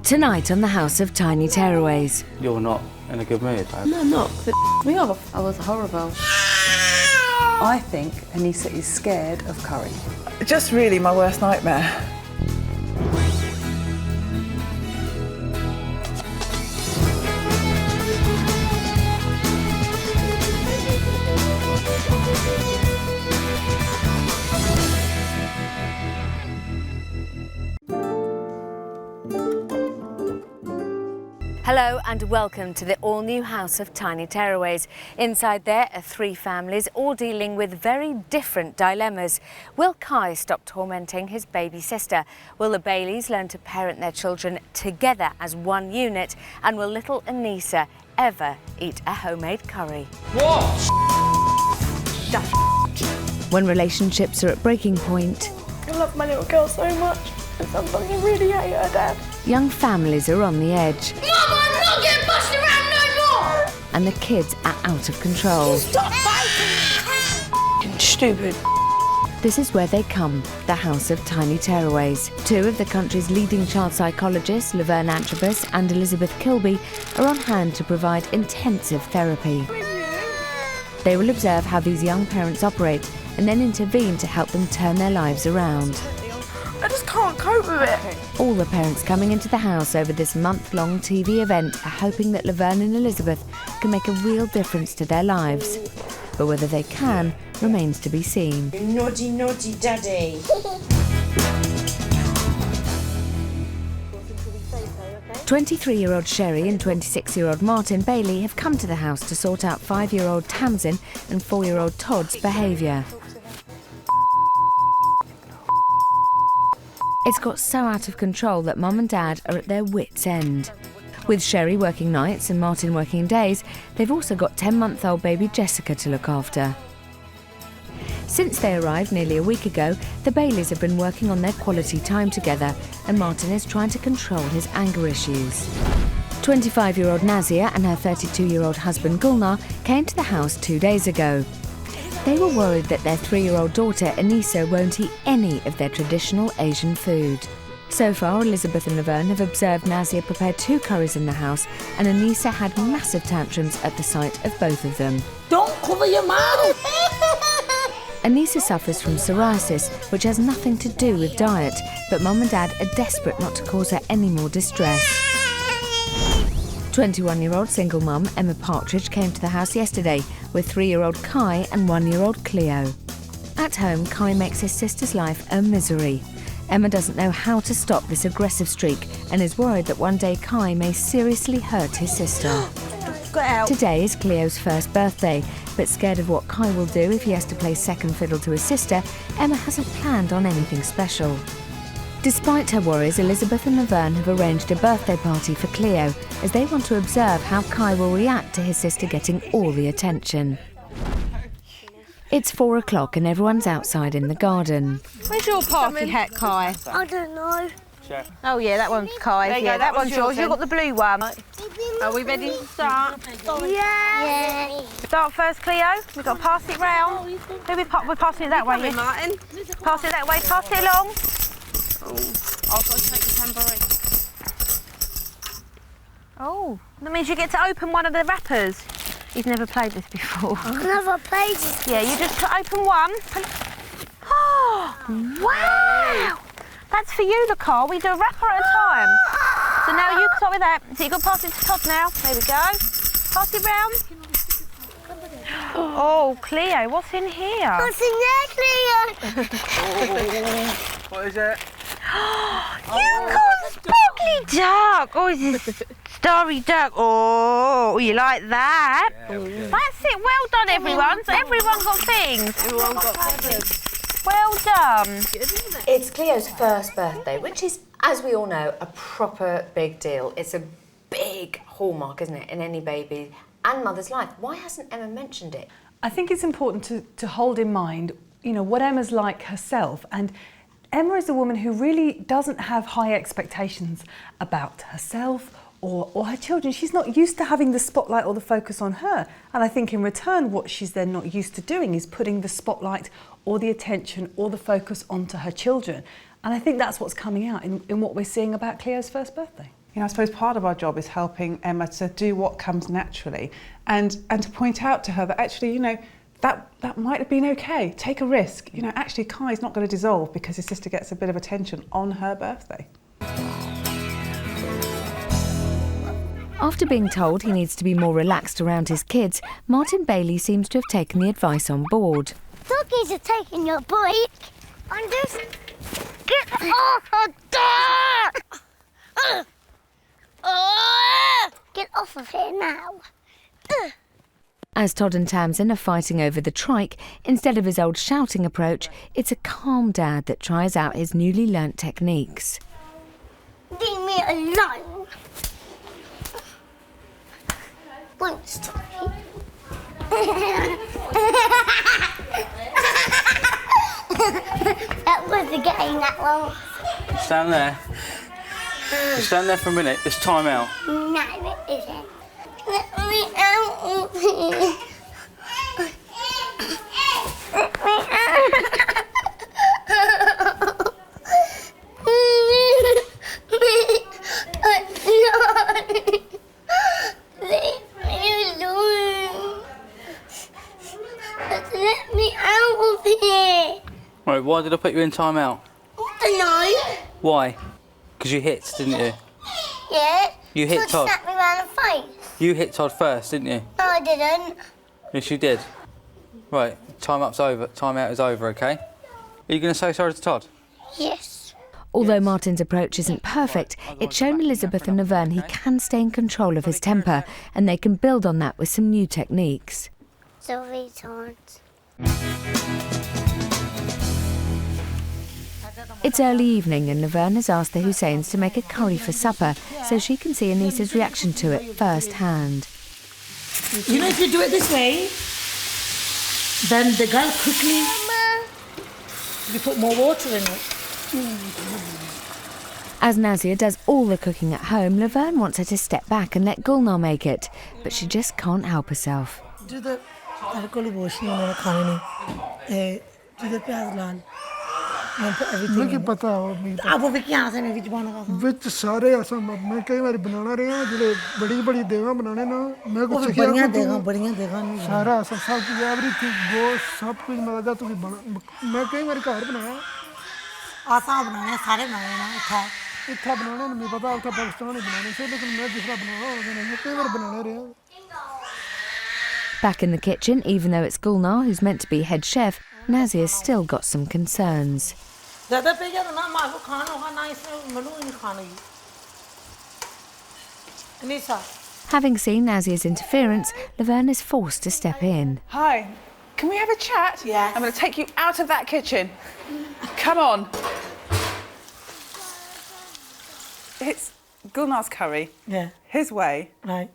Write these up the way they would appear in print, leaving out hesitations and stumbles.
Tonight on the House of Tiny Tearaways. You're not in a good mood, babe. No, I'm not. Me off. I was horrible. I think Anissa is scared of curry. Just really my worst nightmare. Hello and welcome to the all-new House of Tiny Tearaways. Inside there are three families, all dealing with very different dilemmas. Will Kai stop tormenting his baby sister? Will the Baileys learn to parent their children together as one unit? And will little Anissa ever eat a homemade curry? What? When relationships are at breaking point, I love my little girl so much, and sometimes I really hate her dad. young families are on the edge. Mum, I'm not getting bussed around no more! And the kids are out of control. Stop fighting! Stupid. This is where they come, the House of Tiny Tearaways. Two of the country's leading child psychologists, Laverne Antrobus and Elizabeth Kilby, are on hand to provide intensive therapy. They will observe how these young parents operate and then intervene to help them turn their lives around. I just can't cope with it. All the parents coming into the house over this month-long TV event are hoping that Laverne and Elizabeth can make a real difference to their lives. But whether they can remains to be seen. Naughty, naughty daddy. 23-year-old Sherry and 26-year-old Martin Bailey have come to the house to sort out 5-year-old Tamsin and 4-year-old Todd's behaviour. It's got so out of control that Mum and Dad are at their wits' end. With Sherry working nights and Martin working days, they've also got 10-month-old baby Jessica to look after. Since they arrived nearly a week ago, the Baileys have been working on their quality time together, and Martin is trying to control his anger issues. 25-year-old Nazia and her 32-year-old husband Gulnar came to the house 2 days ago. They were worried that their 3-year-old daughter Anissa won't eat any of their traditional Asian food. So far, Elizabeth and Laverne have observed Nazia prepare 2 curries in the house, and Anissa had massive tantrums at the sight of both of them. Don't cover your mouth! Anissa suffers from psoriasis, which has nothing to do with diet, but Mum and Dad are desperate not to cause her any more distress. 21-year-old single mum Emma Partridge came to the house yesterday with 3-year-old Kai and 1-year-old Cleo. At home, Kai makes his sister's life a misery. Emma doesn't know how to stop this aggressive streak and is worried that one day Kai may seriously hurt his sister. Today is Cleo's first birthday, but scared of what Kai will do if he has to play second fiddle to his sister, Emma hasn't planned on anything special. Despite her worries, Elizabeth and Laverne have arranged a birthday party for Cleo as they want to observe how Kai will react to his sister getting all the attention. It's 4 o'clock and everyone's outside in the garden. Where's your party hat, Kai? I don't know. Oh yeah, that one's Kai's. Yeah, that one's yours. You've got the blue one. Are we ready to start? Yeah. Start first, Cleo. We've got to pass it round. We're passing it that way, yes? Martin. Pass it that way. Pass it along. I've got to take the tambourine. Oh, that means you get to open one of the wrappers. You've never played this before. I've never played this. Yeah, you just open one. Oh, wow! That's for you, the car. We do a wrapper at a time. So now you start with that. So you've got to pass it to Todd now. There we go. Pass it round. Oh, Cleo, what's in here? What's in there, Cleo? What is it? You got sparkly duck. Oh, is this starry duck? Oh, you like that? Yeah, That's it. Well done, everyone. So everyone got things. Everyone got something. Well done. It's Cleo's first birthday, which is, as we all know, a proper big deal. It's a big hallmark, isn't it, in any baby and mother's life. Why hasn't Emma mentioned it? I think it's important to hold in mind, you know, what Emma's like herself. And Emma is a woman who really doesn't have high expectations about herself or her children. She's not used to having the spotlight or the focus on her. And I think in return, what she's then not used to doing is putting the spotlight or the attention or the focus onto her children. And I think that's what's coming out in what we're seeing about Cleo's first birthday. You know, I suppose part of our job is helping Emma to do what comes naturally and to point out to her that actually, you know, that might have been okay. Take a risk. You know, actually Kai's not going to dissolve because his sister gets a bit of attention on her birthday. After being told he needs to be more relaxed around his kids, Martin Bailey seems to have taken the advice on board. Doggies are taking your bike. I'm just... Get off of there! Get off of here now. As Todd and Tamsin are fighting over the trike, instead of his old shouting approach, it's a calm dad that tries out his newly learnt techniques. Leave me alone. Won't stop me. That was the game, that one. Stand there. Just stand there for a minute. It's time out. No, it isn't. Let me out of here. Let me out. Leave me alone. Let me out of here. Right, why did I put you in time out? I don't know. Why? Because you hit, didn't you? Yeah. You hit Todd. Slapped me around the face. You hit Todd first, didn't you? No, I didn't. Yes, you did. Right, time-up's over. Time-out is over, OK? Are you going to say sorry to Todd? Yes. Although Martin's approach isn't perfect, it's shown Elizabeth and Laverne he can stay in control of his temper, and they can build on that with some new techniques. Sorry, Todd. It's early evening and Laverne has asked the Hussains to make a curry for supper so she can see Anissa's reaction to it firsthand. You know, if you do it this way, then the girl quickly, you put more water in it. As Nazia does all the cooking at home, Laverne wants her to step back and let Gulnar make it, but she just can't help herself. Do the wash, do the pyaz lal. And put everything in. Aap wo kya se mein vich bana ka ਵਿੱਚ ਸਾਰੇ ਅਸਾਂ ਮੈਂ ਕਈ ਵਾਰੀ ਬਣਾਉਣਾ ਰਿਹਾ ਜਿਹੜੇ ਬੜੀ ਬੜੀ ਦੇਵਾਂ ਬਣਾਉਣੇ ਨਾ ਮੈਂ ਕੁਝ ਸਿੱਖਿਆ ਬੜੀਆਂ ਦੇਗਾ ਨਹੀਂ ਸਾਰਾ ਸਭ ਕੁਝ ਐਵਰੀਥਿੰਗ ਗੋਸ਼ ਸਭ ਕੁਝ ਮਿਲਦਾ ਤੁਸੀਂ ਮੈਂ ਕਈ ਵਾਰੀ ਘਰ ਬਣਾਇਆ ਆਸਾਂ ਬਣਾਉਣੇ ਸਾਰੇ ਬਣਾਉਣੇ ਨਾ ਇੱਥਾ ਬਣਾਉਣੇ ਨੂੰ ਮੈਨੂੰ ਪਤਾ ਉੱਥੇ ਪਾਕਿਸਤਾਨ ਹੀ ਬਣਾਉਣੇ ਸੀ ਲੇਕਿਨ ਮੈਂ ਜਿਸ ਤਰ੍ਹਾਂ ਬਣਾਉਣਾ ਉਹਨੇ ਮੈਂ ਕਈ ਵਾਰ ਬਣਾਉਣੇ ਰਿਹਾ. Back in the kitchen, even though it's Gulnar who's meant to be head chef, Nazia's still got some concerns. Having seen Nazia's interference, Laverne is forced to step in. Hi, can we have a chat? Yes. I'm going to take you out of that kitchen. Come on. It's Gulnar's curry. Yeah. His way. Right.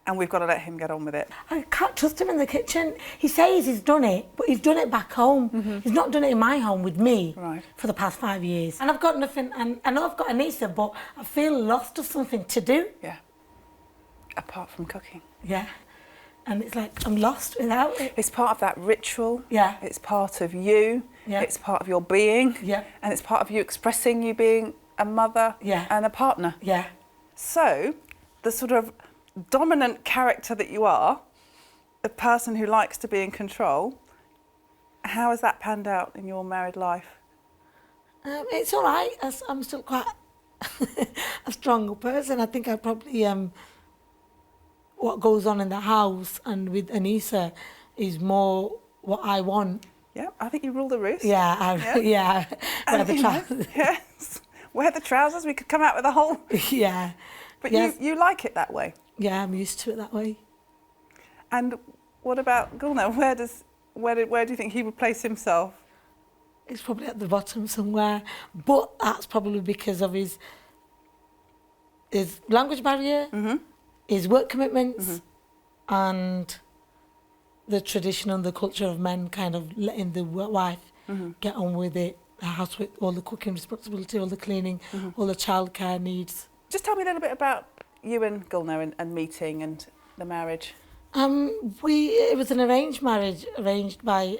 And we've got to let him get on with it. I can't trust him in the kitchen. He says he's done it, but he's done it back home. Mm-hmm. He's not done it in my home with me for the past 5 years. And I've got nothing, and I know I've got Anissa, but I feel lost of something to do. Yeah. Apart from cooking. Yeah. And it's like I'm lost without it. It's part of that ritual. Yeah. It's part of you. Yeah. It's part of your being. Yeah. And it's part of you expressing you being a mother and a partner. Yeah. So, the sort of dominant character that you are, the person who likes to be in control, how has that panned out in your married life? It's all right. I'm still quite a strong person. I think I probably what goes on in the house and with Anissa is more what I want. Yeah, I think you rule the roost. Yeah, yeah. Wear the trousers. Yes, wear the trousers. We could come out with a whole. Yeah. But you like it that way. Yeah, I'm used to it that way. And what about Gulnar? Where do you think he would place himself? He's probably at the bottom somewhere, but that's probably because of his language barrier, his work commitments, and the tradition and the culture of men kind of letting the wife get on with it, the house with all the cooking responsibility, all the cleaning, all the childcare needs. Just tell me a little bit about you and Gulnar and meeting and the marriage. It was an arranged marriage, arranged by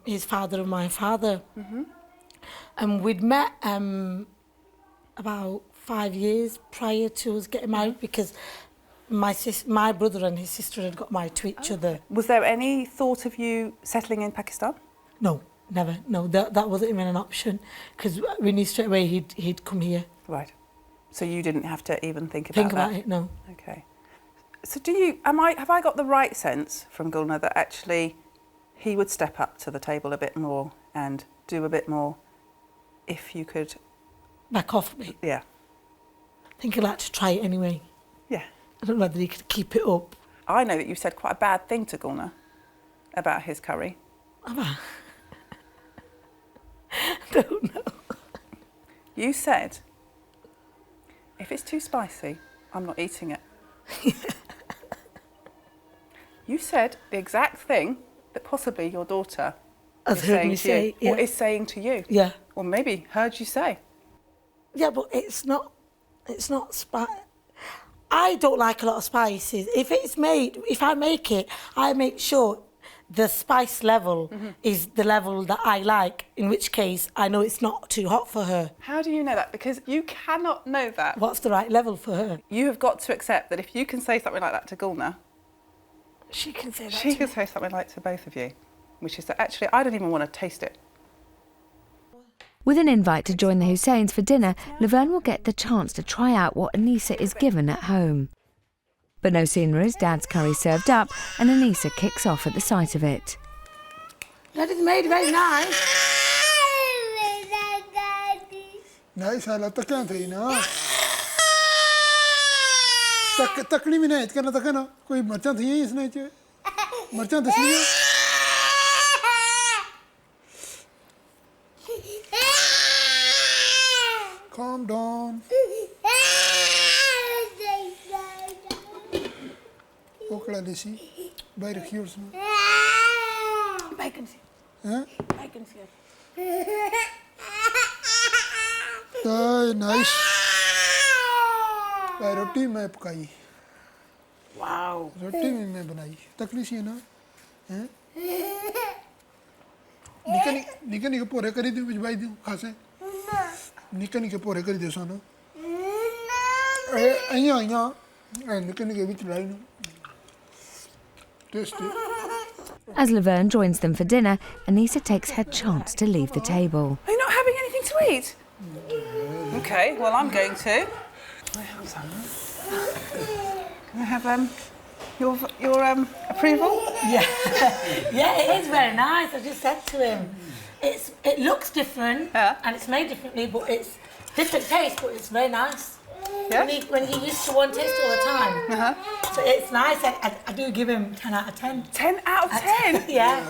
his father and my father. And we'd met about 5 years prior to us getting married because my brother and his sister had got married to each other. Was there any thought of you settling in Pakistan? No, never. No, that wasn't even an option because we knew straight away he'd come here. Right. So you didn't have to even think about that? It, no. Okay. So have I got the right sense from Gulnar that actually he would step up to the table a bit more and do a bit more if you could... Back off me? Yeah. I think he'd like to try it anyway. Yeah. I don't know whether he could keep it up. I know that you said quite a bad thing to Gulnar about his curry. Have I? I don't know. You said, if it's too spicy, I'm not eating it. You said the exact thing that possibly your daughter Has heard me say, yeah. Or is saying to you. Yeah. Or maybe heard you say. Yeah, but it's not spicy. I don't like a lot of spices. If I make it, I make sure the spice level is the level that I like, in which case I know it's not too hot for her. How do you know that? Because you cannot know that. What's the right level for her? You have got to accept that if you can say something like that to Gulnar, she can say that she can say something like to both of you, which is that actually I don't even want to taste it. With an invite to join the Hussains for dinner, Laverne will get the chance to try out what Anissa is given at home. But no sooner is Dad's curry served up, and Anissa kicks off at the sight of it. That is made very nice. Nice, I like the country, no? तकड़ी में नहीं करना था ना कोई मर्चा थी इसने चे मर्चा तो इसलिए calm down ओकड़ा लेसी बाहर रखियो उसने Vacancy. हैं Vacancy. तो nice रोटी मैं पकाई Wow. रोटी भी मैं बनाई तकली सी है ना हैं निकल पोरे करी दूँ भिजवाई दूँ खासे निकल पोरे करी दे सोना अइयां निकल के बीच लाई ना tasty. As Laverne joins them for dinner, Anissa takes her chance to leave the table. Are you not having anything to eat? Okay, well I'm going to. Can I have your approval? Yeah, yeah, it is very nice. I just said to him, it looks different and it's made differently, but it's different taste, but it's very nice. Yeah? When he used to one taste all the time. So it's nice. I do give him 10 out of 10. 10 out of 10? Yeah,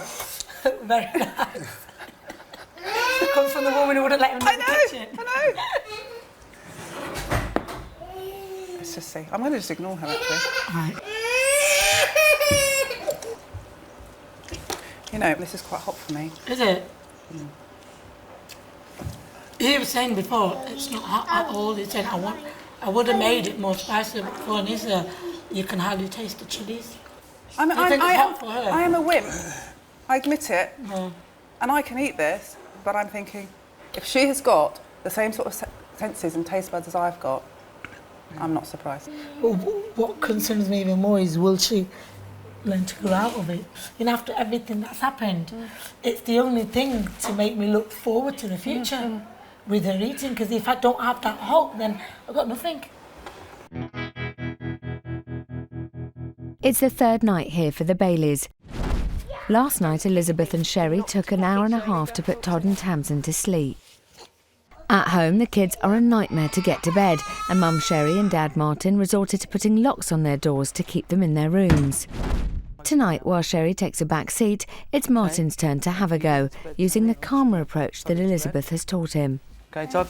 very nice. It comes from the woman who wouldn't let him in the kitchen. I know. Let's just see. I'm going to just ignore her actually. Right. You know, this is quite hot for me. Is it? Mm. He was saying before, it's not hot at all. He said, I would have made it more spicy, but for Anissa, you can hardly taste the chilies. I am a wimp. I admit it. And I can eat this, but I'm thinking, if she has got the same sort of senses and taste buds as I've got, I'm not surprised. But what concerns me even more is, will she learn to grow out of it? You know, after everything that's happened, it's the only thing to make me look forward to the future with her eating, because if I don't have that hope, then I've got nothing. It's the third night here for the Baileys. Last night, Elizabeth and Sherry took an hour and a half to put Todd and Tamsin to sleep. At home, the kids are a nightmare to get to bed, and Mum Sherry and Dad Martin resorted to putting locks on their doors to keep them in their rooms. Tonight, while Sherry takes a back seat, it's Martin's turn to have a go, using the calmer approach that Elizabeth has taught him. Okay, Todd.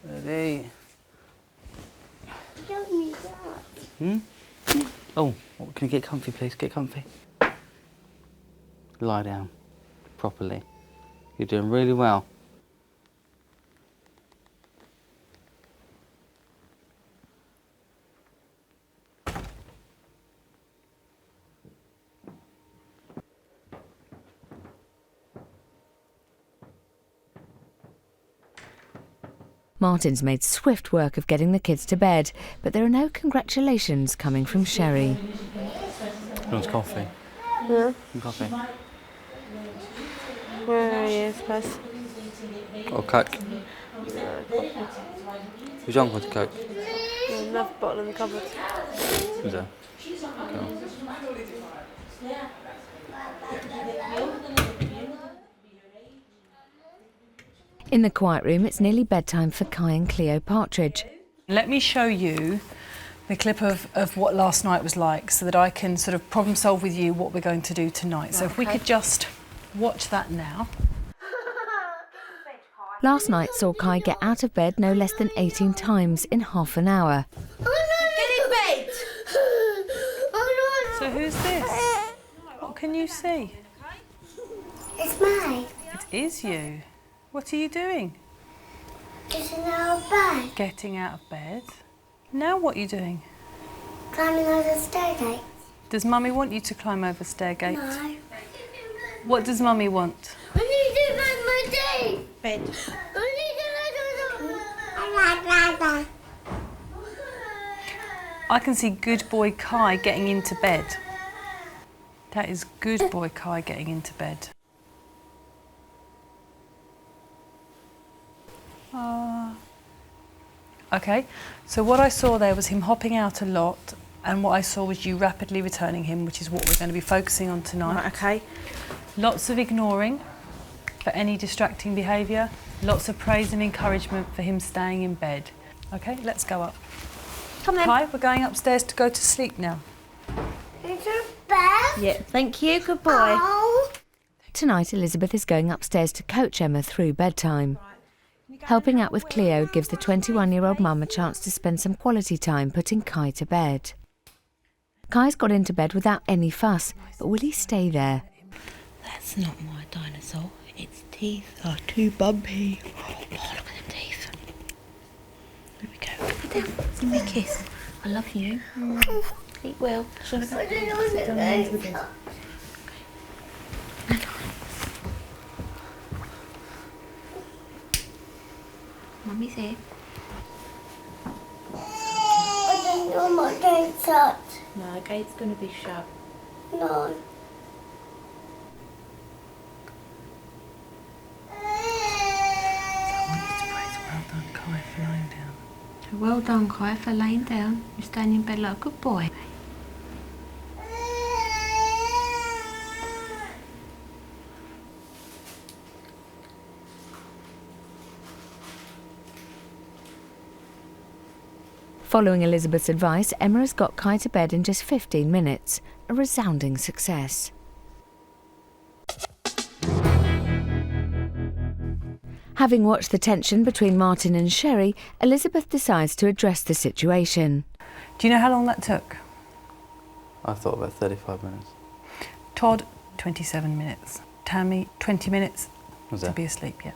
Ready. Oh, can you get comfy, please? Get comfy. Lie down properly. You're doing really well. Martin's made swift work of getting the kids to bed, but there are no congratulations coming from Sherry. He wants coffee. Yeah. Some coffee. Where is Buzz? Or Coke. Who's young with the Coke? Another bottle in the cupboard. Is there? Cool. In the quiet room, it's nearly bedtime for Kai and Cleo Partridge. Let me show you the clip of what last night was like so that I can sort of problem solve with you what we're going to do tonight. So if we could just watch that now. Last night saw Kai get out of bed no less than 18 times in half an hour. Get in bed! So who's this? What can you see? It's me. It is you. What are you doing? Getting out of bed. Getting out of bed. Now what are you doing? Climbing over the stairgate. Does Mummy want you to climb over the stairgate? No. What does Mummy want? I need to make my tea. Bed. I can see good boy Kai getting into bed. That is good boy Kai getting into bed. Okay, so what I saw there was him hopping out a lot, and what I saw was you rapidly returning him, which is what we're going to be focusing on tonight. Right, okay. Lots of ignoring for any distracting behaviour, lots of praise and encouragement for him staying in bed. Okay, let's go up. Come then. Kai, we're going upstairs to go to sleep now. Into bed. Yeah, thank you. Good boy. Oh. Tonight, Elizabeth is going upstairs to coach Emma through bedtime. Helping out with Cleo gives the 21-year-old mum a chance to spend some quality time putting Kai to bed. Kai's got into bed without any fuss, but will he stay there? That's not my dinosaur. Its teeth are too bumpy. Oh, look at them teeth. There we go. Put it down. Give me a kiss. I love you. Eat well. Shall I go? Sit down into the bed. Mummy's here. I don't know my gate's shut. No, the gate's going to be shut. No. Well done, Kai, for laying down. You're staying in bed like a good boy. Following Elizabeth's advice, Emma has got Kai to bed in just 15 minutes. A resounding success. Having watched the tension between Martin and Sherry, Elizabeth decides to address the situation. Do you know how long that took? I thought about 35 minutes. Todd, 27 minutes. Tammy, 20 minutes to be asleep, yeah.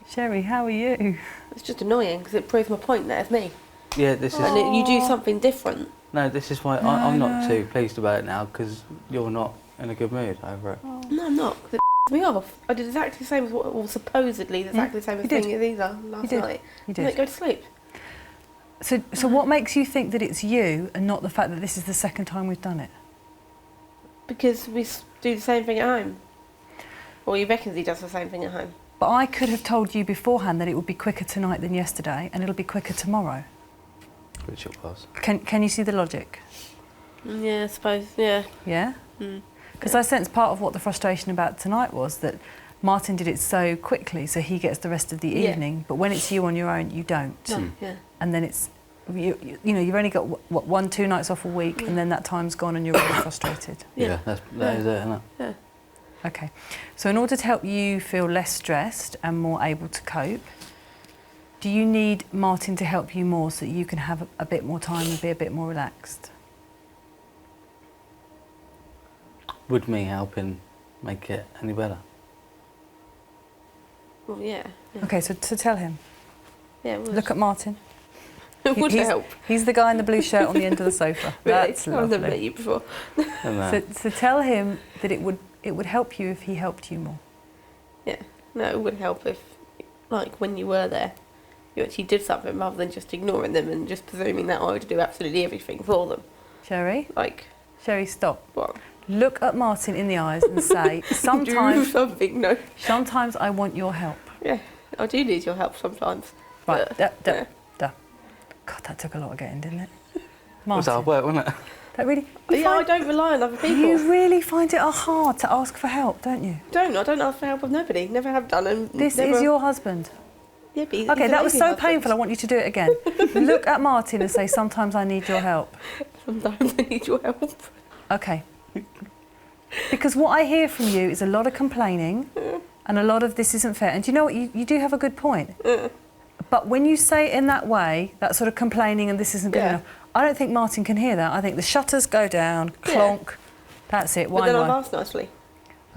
Sherry, how are you? It's just annoying because it proves my point that it's me. Yeah, this is... And you do something different. No, this is why I'm not too pleased about it now, because you're not in a good mood over it. No, I'm not. 'Cause it me off. I did exactly the same as what, or supposedly exactly the same thing as Either last night. You did. And then go to sleep. So what makes you think that it's you and not the fact that this is the second time we've done it? Because we do the same thing at home. Or he reckons he does the same thing at home. But I could have told you beforehand that it would be quicker tonight than yesterday, and it'll be quicker tomorrow. Which it was. Can you see the logic? Yeah, I suppose, yeah. Yeah? Because I sense part of what the frustration about tonight was that Martin did it so quickly, so he gets the rest of the evening, but when it's you on your own, you don't. No, yeah. And then it's, you know, you've only got, what, 1-2 nights off a week, and then that time's gone and you're really frustrated. Yeah, that is it, isn't it? Yeah. Okay, so in order to help you feel less stressed and more able to cope, do you need Martin to help you more so that you can have a bit more time and be a bit more relaxed? Would me helping make it any better? Well, yeah. Okay, so tell him. Yeah, it would. Look at Martin. It would help. He's the guy in the blue shirt on the end of the sofa. Really? That's lovely. I've never met you before. So tell him that it would help you if he helped you more. Yeah, no, it would help if like when you were there, you actually did something rather than just ignoring them and just presuming that I would do absolutely everything for them. Sherry? Like, Sherry, stop. what? Look at Martin in the eyes and say, Do sometimes, something, no. sometimes I want your help. Yeah, I do need your help sometimes. Right, but, duh. God, that took a lot of getting, didn't it? Was Martin, hard work, wasn't it? that really... Yeah, I don't rely on other people. You really find it hard to ask for help, don't you? I don't ask for help of nobody. Never have done. And This never... is your husband. Yeah, but he's Okay, an that was so amazing husband. painful, I want you to do it again. Look at Martin and say, sometimes I need your help. Sometimes I need your help. Okay. Because what I hear from you is a lot of complaining and a lot of this isn't fair. And do you know what? You do have a good point. But when you say it in that way, that sort of complaining and this isn't good enough, I don't think Martin can hear that. I think the shutters go down, clonk, that's it, But then I laugh nicely.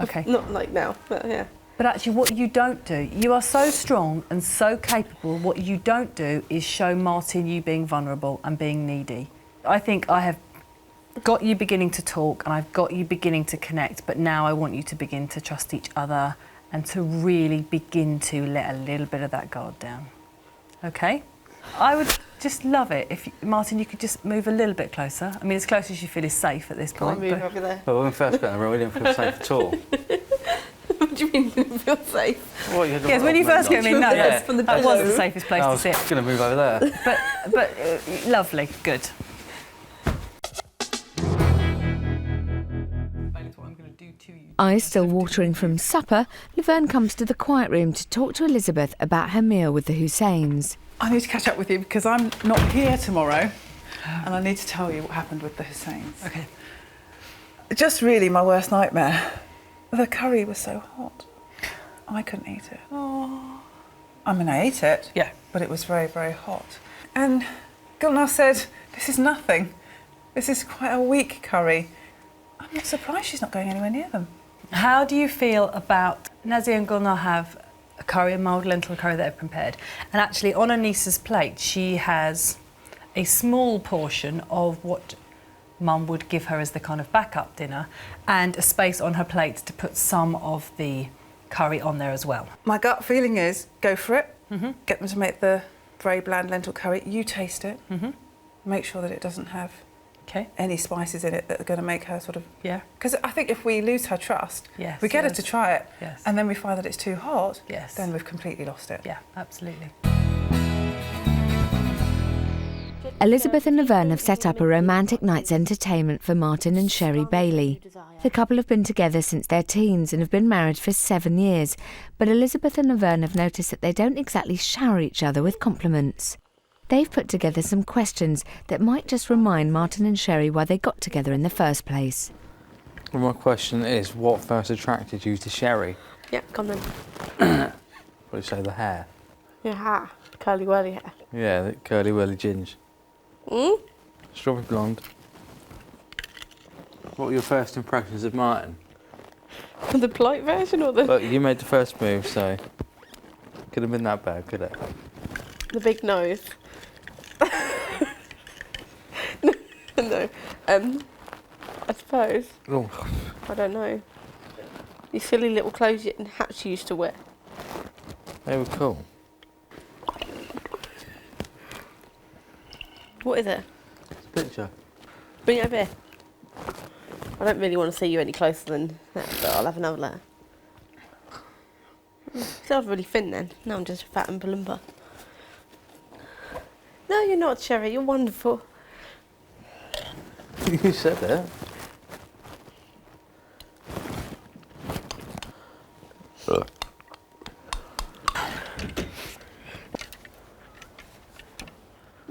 Okay. Not like now, but yeah. But actually what you don't do, you are so strong and so capable, what you don't do is show Martin you being vulnerable and being needy. I think I have got you beginning to talk and I've got you beginning to connect, but now I want you to begin to trust each other and to really begin to let a little bit of that guard down. Okay? I would just love it if, Martin, you could just move a little bit closer. I mean, as close as you feel is safe at this point. Can't move over there. Well, when we first got in the room, we didn't feel safe at all. What do you mean you didn't feel safe? Well, you had to Yes, when you first came in, no, Yeah. that's from the that was the safest place I to was sit. going to move over there. But lovely, good. Eyes still watering from supper, Laverne comes to the quiet room to talk to Elizabeth about her meal with the Hussains. I need to catch up with you because I'm not here tomorrow and I need to tell you what happened with the Hussains. Okay. Just really my worst nightmare. The curry was so hot. I couldn't eat it. Oh. I mean, I ate it. Yeah. But it was very, very hot. And Gulnar said, this is nothing. This is quite a weak curry. I'm not surprised she's not going anywhere near them. How do you feel about Nazia and Gulnar have a curry, a mulled lentil curry that they've prepared, and actually on Anissa's plate she has a small portion of what Mum would give her as the kind of backup dinner and a space on her plate to put some of the curry on there as well. My gut feeling is go for it. Get them to make the very bland lentil curry. You taste it. Make sure that it doesn't have any spices in it that are going to make her sort of... Yeah. Because I think if we lose her trust, Yes, we get her yes. to try it, Yes. and then we find that it's too hot, Yes. then we've completely lost it. Yeah, absolutely. Elizabeth and Laverne have set up a romantic night's entertainment for Martin and Sherry Bailey. The couple have been together since their teens and have been married for 7 years, but Elizabeth and Laverne have noticed that they don't exactly shower each other with compliments. They've put together some questions that might just remind Martin and Sherry why they got together in the first place. Well, my question is, what first attracted you to Sherry? Yeah, come then. What do you say, the hair? Your hair. Curly whirly hair. Yeah, the curly whirly ginge. Strawberry blonde. What were your first impressions of Martin? The polite version or the... But you made the first move, so... Could have been that bad, could it? The big nose. No. I suppose. Oh. I don't know. These silly little clothes and hats you used to wear. They were cool. What is it? It's a picture. Bring it over here. I don't really want to see you any closer than that, but I'll have another letter. So I was really thin then. Now I'm just fat and palumpa. No, you're not, Sherry. You're wonderful. You said it.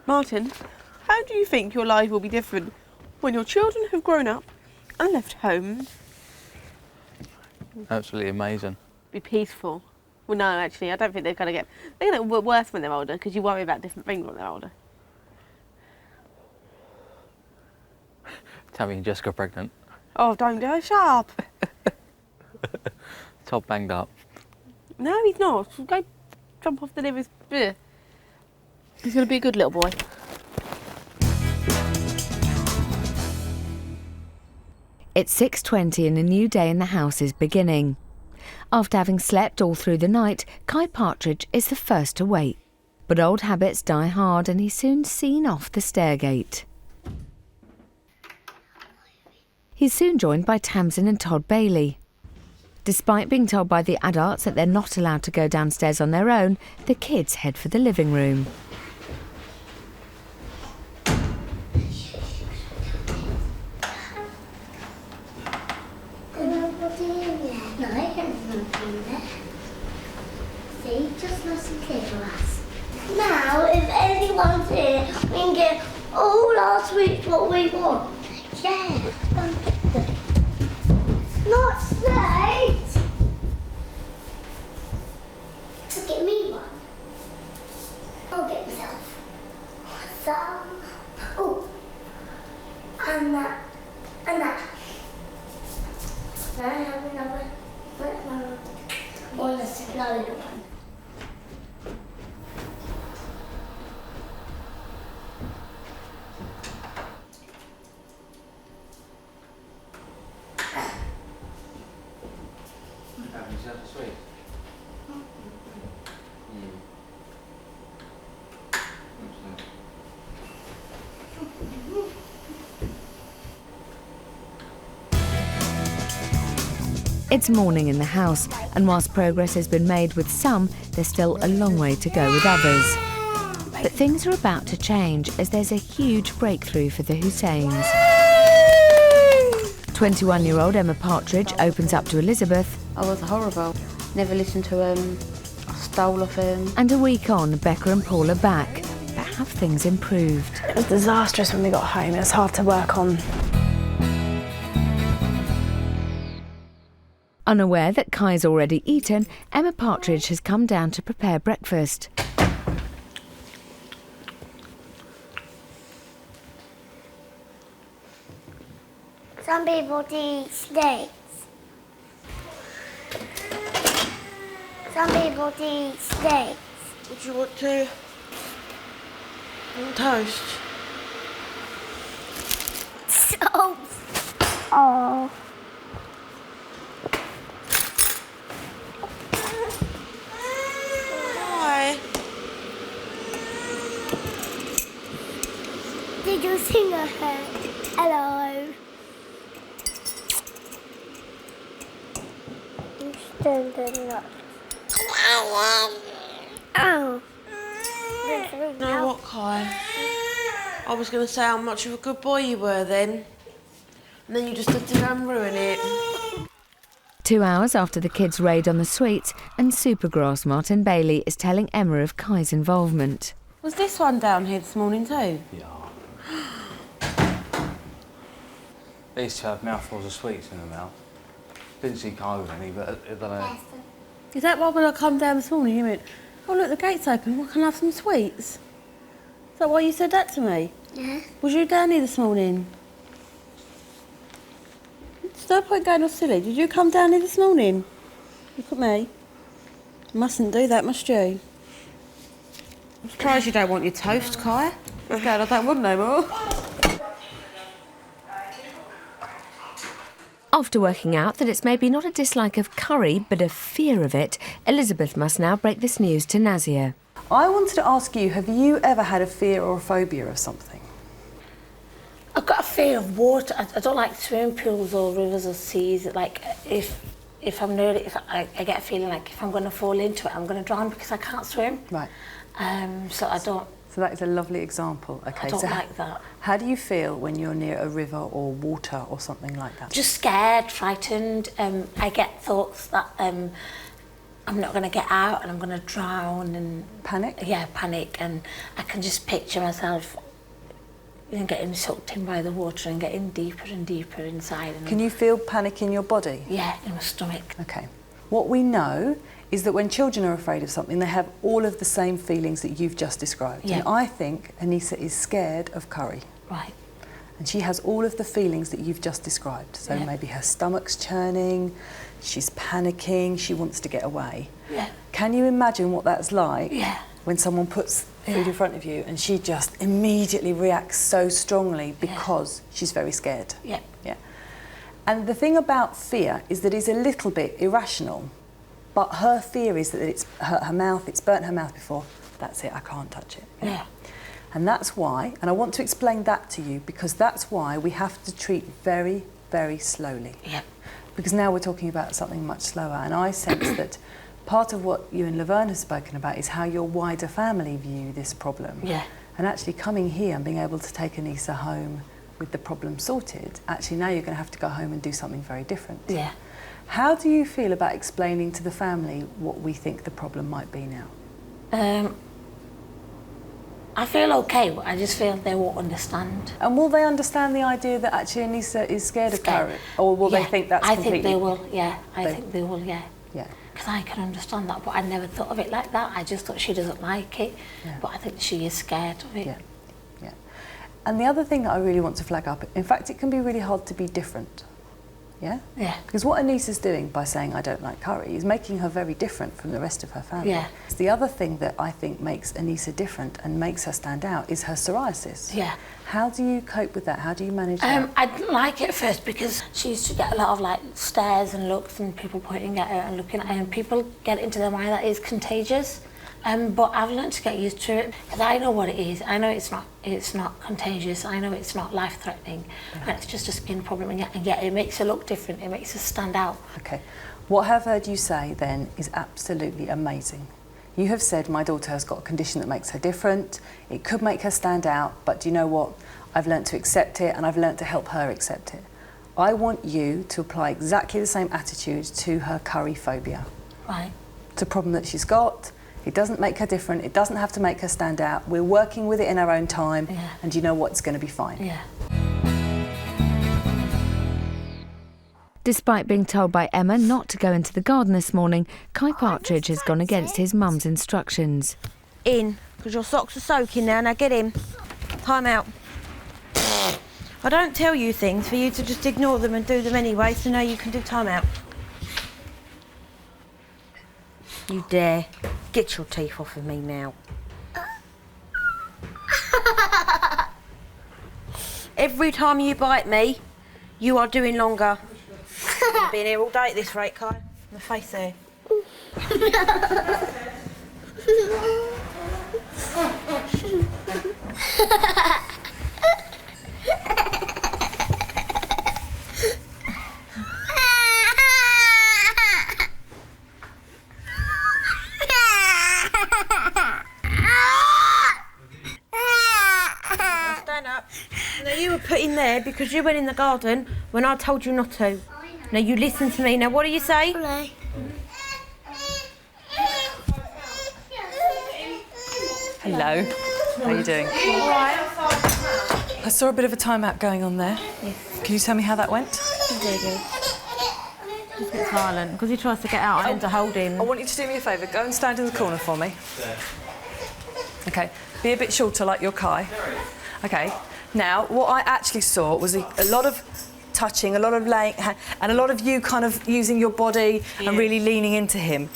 Martin, how do you think your life will be different when your children have grown up and left home? Absolutely amazing. Be peaceful. Well, no, actually, I don't think they're going to get... They're going to get worse when they're older because you worry about different things when they're older. Tammy and Jessica are pregnant. Oh, don't go. Shut up. Todd banged up. No, he's not. Go jump off the nearest... He's going to be a good little boy. It's 6:20 and a new day in the house is beginning. After having slept all through the night, Kai Partridge is the first to wake. But old habits die hard and he's soon seen off the stairgate. He's soon joined by Tamsin and Todd Bailey. Despite being told by the adults that they're not allowed to go downstairs on their own, the kids head for the living room. See, just nice and clear for us. Now, if anyone's here, we can get all our sweets what we want. Yeah. Not snakes. Get me one. I'll get myself some. Oh, and that, and that. Now I have another. One that's a loaded one. Have yourself a sweet. It's morning in the house, and whilst progress has been made with some, there's still a long way to go with others. But things are about to change as there's a huge breakthrough for the Hussains. 21-year-old Emma Partridge opens up to Elizabeth. I was horrible. Never listened to him. I stole off him. And a week on, Becca and Paul are back. But have things improved? It was disastrous when we got home. It was hard to work on. Unaware that Kai's already eaten, Emma Partridge has come down to prepare breakfast. Some people eat snakes. Some people eat snakes. Would you want to? Toast? So. Oh. Why? Did you sing a hymn? Hello. You standing up. Oh. You know what, Kai? I was going to say how much of a good boy you were then. And then you just had to go and ruin it. 2 hours after the kids' raid on the sweets, and Supergrass Martin Bailey is telling Emma of Kai's involvement. Was this one down here this morning too? Yeah. They used to have mouthfuls of sweets in their mouth. Didn't see Kai with any, but I don't know. Is that why when I come down this morning you went, oh look, the gate's open, we can have some sweets? Is that why you said that to me? Yeah. Was you down here this morning? There's no point going all silly. Did you come down here this morning? Look at me. Mustn't do that, must you? I'm surprised you don't want your toast, Kai. Let's go, I don't want no more. After working out that it's maybe not a dislike of curry, but a fear of it, Elizabeth must now break this news to Nazia. I wanted to ask you, have you ever had a fear or a phobia of something? I've got a fear of water. I don't like swimming pools or rivers or seas. Like if I get a feeling like if I'm going to fall into it, I'm going to drown because I can't swim. Right. So I don't. So that is a lovely example. Okay. I don't so like that. How do you feel when you're near a river or water or something like that? Just scared, frightened. I get thoughts that I'm not going to get out and I'm going to drown and panic. Yeah, panic, and I can just picture myself getting sucked in by the water and getting deeper and deeper inside. And can you feel panic in your body? Yeah, in my stomach. Okay. What we know is that when children are afraid of something, they have all of the same feelings that you've just described. Yeah. And I think Anissa is scared of curry. Right. And she has all of the feelings that you've just described. So Yeah. maybe her stomach's churning, she's panicking, she wants to get away. Yeah. Can you imagine what that's like? Yeah. When someone puts food in front of you and she just immediately reacts so strongly because she's very scared. Yeah. Yeah. And the thing about fear is that it's a little bit irrational. But her fear is that it's hurt her mouth, it's burnt her mouth before. That's it, I can't touch it. Yeah. And that's why, and I want to explain that to you, because that's why we have to treat very, very slowly. Yeah. Because now we're talking about something much slower, and I sense that part of what you and Laverne have spoken about is how your wider family view this problem. Yeah. And actually coming here and being able to take Anissa home with the problem sorted, actually now you're going to have to go home and do something very different. Yeah. How do you feel about explaining to the family what we think the problem might be now? I feel okay, but I just feel they won't understand. And will they understand the idea that actually Anissa is scared of carrot? Or will they think that's completely... I think they will, yeah. I think they will, yeah. Yeah. Because I can understand that, but I never thought of it like that. I just thought she doesn't like it. Yeah. But I think she is scared of it. Yeah, yeah. And the other thing that I really want to flag up, in fact, it can be really hard to be different. Yeah? Yeah. Because what Anissa's doing by saying I don't like curry is making her very different from the rest of her family. Yeah. The other thing that I think makes Anissa different and makes her stand out is her psoriasis. Yeah. How do you cope with that? How do you manage that? I didn't like it at first because she used to get a lot of like stares and looks and people pointing at her and looking at her, and people get into their mind that it's contagious. But I've learned to get used to it because I know what it is. I know it's not contagious. I know it's not life-threatening, and it's just a skin problem. And yet it makes her look different. It makes her stand out. Okay. What I've heard you say then is absolutely amazing. You have said my daughter has got a condition that makes her different. It could make her stand out, but do you know what? I've learned to accept it, and I've learned to help her accept it. I want you to apply exactly the same attitude to her curry phobia. Right. It's a problem that she's got. It doesn't make her different. It doesn't have to make her stand out. We're working with it in our own time, and you know what? It's going to be fine. Yeah. Despite being told by Emma not to go into the garden this morning, Kai Partridge has gone against his mum's instructions. In, because your socks are soaking now. Now get in. Time out. I don't tell you things for you to just ignore them and do them anyway, so now you can do time out. You dare. Get your teeth off of me now. Every time you bite me, you are doing longer. You've been here all day at this rate, Kai. In the face there. Stand up. Now you were put in there because you went in the garden when I told you not to. Now you listen to me. Now what do you say? Hello. Hello. How are you doing? I saw a bit of a timeout going on there. Yes. Can you tell me how that went? Very good. Just gets violent because he tries to get out. I need to hold him. I want you to do me a favour. Go and stand in the corner for me. Okay. Be a bit shorter like your Kai. Okay. Now, what I actually saw was a lot of touching, a lot of laying, and a lot of you kind of using your body and really leaning into him.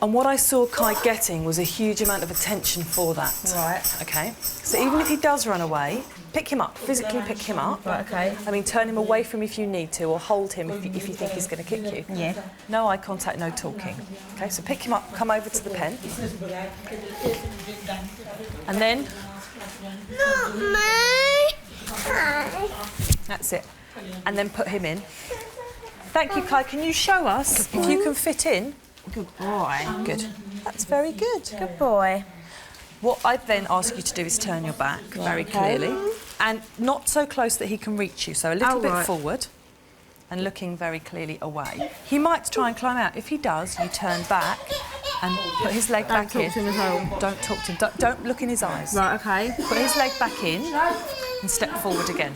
And what I saw Kai getting was a huge amount of attention for that. Right. Okay. So even if he does run away, pick him up, physically pick him up. Right, okay. I mean, turn him away from if you need to, or hold him if you think he's going to kick you. Yeah. No eye contact, no talking. Okay, so pick him up, come over to the pen. And then... Not me. That's it. And then put him in. Thank you, Kai. Can you show us if you can fit in? Good boy. Good. That's very good. Good boy. What I'd then ask you to do is turn your back very clearly, and not so close that he can reach you, so a little bit forward and looking very clearly away. He might try and climb out. If he does, you turn back and put his leg back in. Don't talk to him as well. Don't talk to him. Don't look in his eyes. Right, okay. Put his leg back in and step forward again.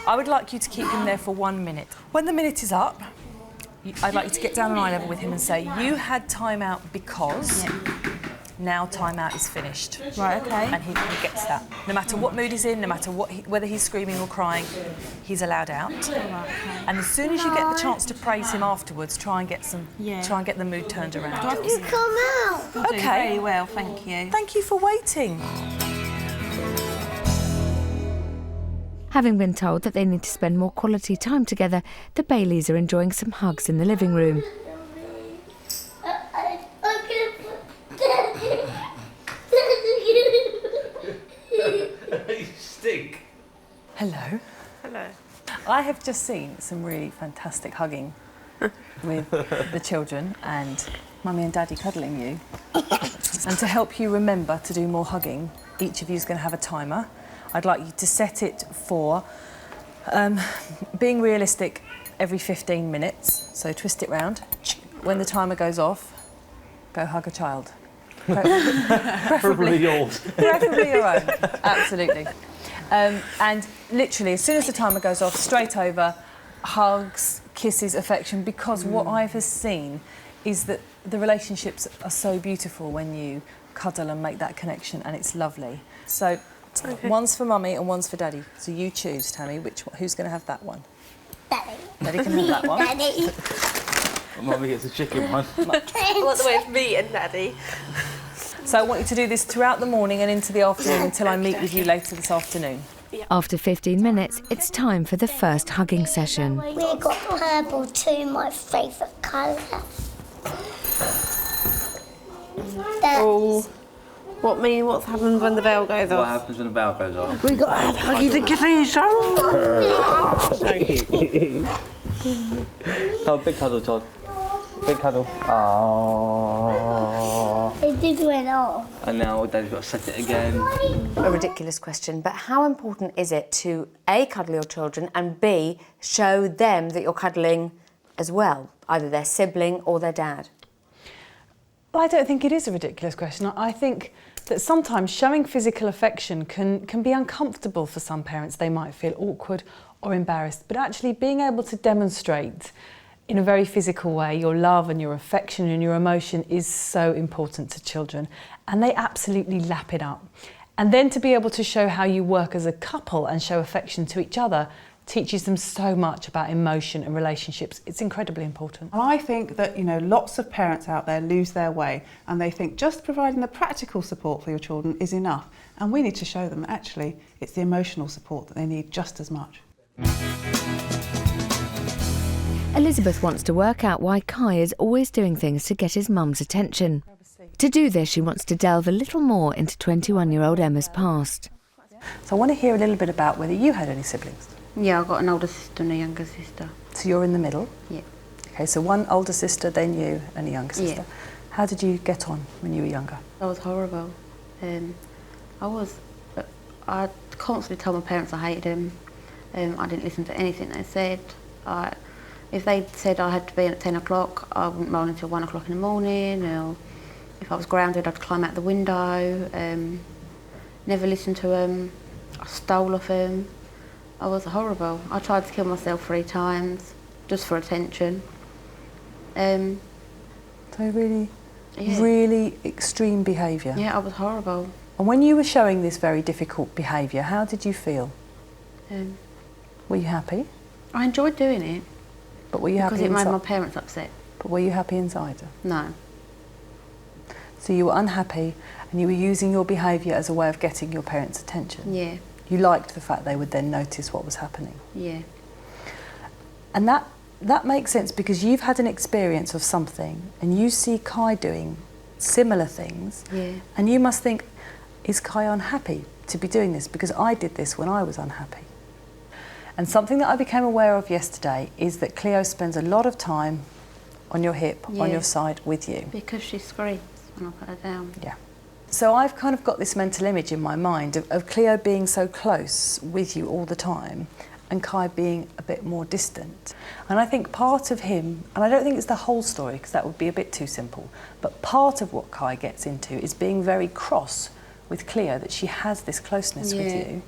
I would like you to keep him there for 1 minute. When the minute is up, I'd like you to get down on eye level with him and say, you had time out because now time out is finished. Right, okay. And he gets that. No matter what mood he's in, no matter whether he's screaming or crying, he's allowed out. Right, okay. And as soon as you get the chance to praise him afterwards, try and get the mood turned around. You come out. You're doing very well, thank you. Thank you for waiting. Having been told that they need to spend more quality time together, the Baileys are enjoying some hugs in the living room. Hello. Hello. I have just seen some really fantastic hugging with the children and Mummy and Daddy cuddling you. And to help you remember to do more hugging, each of you is going to have a timer. I'd like you to set it for being realistic every 15 minutes. So twist it round. When the timer goes off, go hug a child. Preferably yours. Preferably your own, absolutely. And literally, as soon as the timer goes off, straight over, hugs, kisses, affection, because what I've seen is that the relationships are so beautiful when you cuddle and make that connection, and it's lovely. So one's for Mummy and one's for Daddy. So you choose, Tammy, who's going to have that one? Daddy. Daddy can have that one. Daddy. Mummy gets a chicken one. I want the way of me and Daddy. So I want you to do this throughout the morning and into the afternoon until I meet with you later this afternoon. After 15 minutes, it's time for the first hugging session. We got purple too, my favourite colour. Oh, what happens when the bell goes What off? happens when the bell goes off? We got to have huggies and kisses. Oh, big cuddle, Todd. Big cuddle. Aww. It did went off. And now Daddy's got to set it again. A ridiculous question, but how important is it to A, cuddle your children, and B, show them that you're cuddling as well, either their sibling or their dad? Well, I don't think it is a ridiculous question. I think that sometimes showing physical affection can be uncomfortable for some parents. They might feel awkward or embarrassed, but actually being able to demonstrate in a very physical way your love and your affection and your emotion is so important to children, and they absolutely lap it up. And then to be able to show how you work as a couple and show affection to each other teaches them so much about emotion and relationships. It's incredibly important. And I think that, lots of parents out there lose their way and they think just providing the practical support for your children is enough. And we need to show them that actually it's the emotional support that they need just as much. Elizabeth wants to work out why Kai is always doing things to get his mum's attention. To do this, she wants to delve a little more into 21-year-old Emma's past. So I want to hear a little bit about whether you had any siblings. Yeah, I've got an older sister and a younger sister. So you're in the middle? Yeah. Okay, so one older sister, then you, and a younger sister. Yeah. How did you get on when you were younger? I was horrible. I constantly told my parents I hated them. I didn't listen to anything they said. If they said I had to be in at 10 o'clock, I wouldn't roll until 1 o'clock in the morning, or if I was grounded, I'd climb out the window. Never listened to them. I stole off them. I was horrible. I tried to kill myself 3 times, just for attention. So really, Yeah. really extreme behaviour? Yeah, I was horrible. And when you were showing this very difficult behaviour, how did you feel? Were you happy? I enjoyed doing it. But were you happy because it made inside? my parents upset. But were you happy inside? No. So you were unhappy and you were using your behaviour as a way of getting your parents' attention? Yeah. You liked the fact they would then notice what was happening? Yeah. And that makes sense because you've had an experience of something and you see Kai doing similar things. Yeah. And you must think, is Kai unhappy to be doing this? Because I did this when I was unhappy. And something that I became aware of yesterday is that Cleo spends a lot of time on your hip, on your side with you. Because she screams when I put her down. Yeah. So I've kind of got this mental image in my mind of Cleo being so close with you all the time and Kai being a bit more distant. And I think part of him, and I don't think it's the whole story because that would be a bit too simple, but part of what Kai gets into is being very cross with Cleo that she has this closeness with you.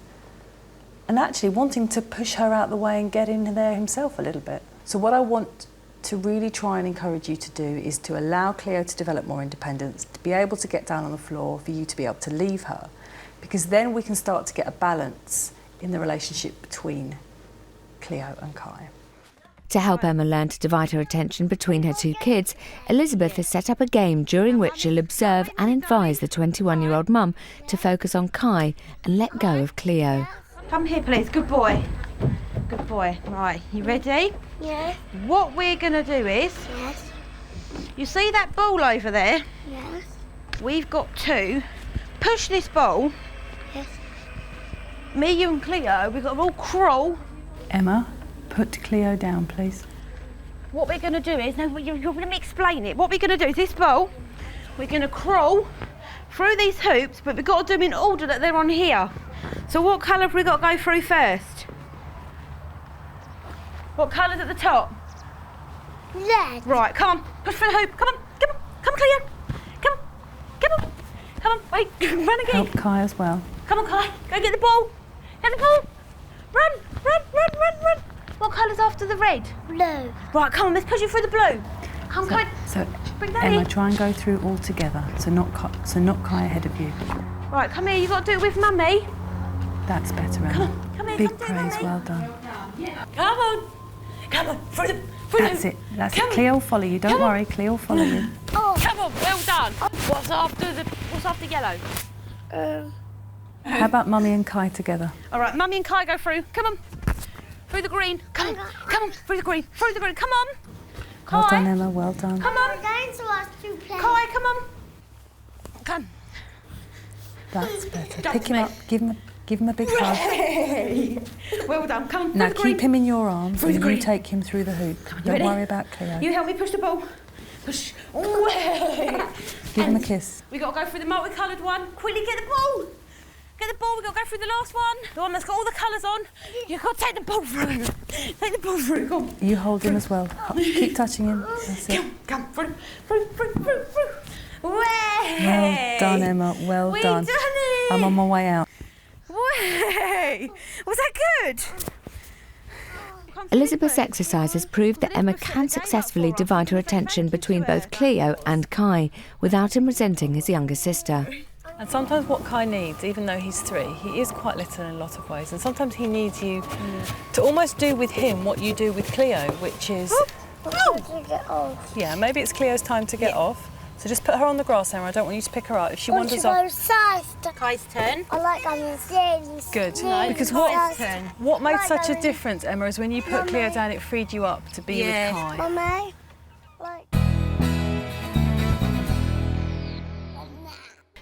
And actually wanting to push her out the way and get in there himself a little bit. So what I want to really try and encourage you to do is to allow Cleo to develop more independence, to be able to get down on the floor, for you to be able to leave her, because then we can start to get a balance in the relationship between Cleo and Kai. To help Emma learn to divide her attention between her 2 kids, Elizabeth has set up a game during which she'll observe and advise the 21-year-old mum to focus on Kai and let go of Cleo. Come here, please. Good boy. Good boy. Right, you ready? Yes. What we're going to do is... Yes. You see that ball over there? Yes. We've got to push this ball... Yes. Me, you and Cleo, we've got to all crawl. Emma, put Cleo down, please. What we're going to do is, no, let me explain it. What we're going to do is this ball, we're going to crawl through these hoops, but we've got to do them in order that they're on here. So what colour have we got to go through first? What colour's at the top? Red. Right, come on, push through the hoop. Come on, Cleo. Come on. Come on, wait, run again. Help Kai as well. Come on, Kai, go get the ball. Get the ball. Run. What colour's after the red? Blue. Right, come on, let's push you through the blue. Come on. So, Bring that Emma, in. try and go through all together, so not Kai ahead of you. Right, come here, you've got to do it with Mummy. That's better, Emma. Come here, Big come do it, praise, Mummy. well done. Come on, through the That's it. Cleo will follow you. Don't worry, Cleo will follow you. Come on, well done. What's after yellow? How about Mummy and Kai together? All right, Mummy and Kai go through. Come on. Through the green. Come on, through the green. Come on. Well Kai. done, Emma, well done. Come on. Kai, come on. Come. That's better. Jump Pick to him me. up, give him a big hug. Hey. Well done. Come on. Now through the green. keep him in your arms Through the and you green. take him through the hoop. you Don't ready? worry about Cleo. You help me push the ball. Push. Away. Give him a kiss. We got to go through the multicoloured one. Quickly get the ball. Get the ball. We got to go through the last one. The one that's got all the colours on. You've got to take the ball through. Take the ball through. Come on. You hold him as well. Keep touching him. That's it. Come. Through. Way. Well done, Emma. Well We done. done it. I'm on my way out. Way. Was that good? Elizabeth's exercises proved that Emma can successfully divide her attention between both Cleo and Kai without him resenting his younger sister. And sometimes what Kai needs, even though he's 3, he is quite little in a lot of ways, and sometimes he needs you to almost do with him what you do with Cleo, which is... Yeah, maybe it's Cleo's time to get off. So just put her on the grass, Emma. I don't want you to pick her up. If she wanders off... Kai's turn. I like having things. Good. Because what made such a difference, Emma, is when you put Cleo down, it freed you up to be with Kai. Mummy,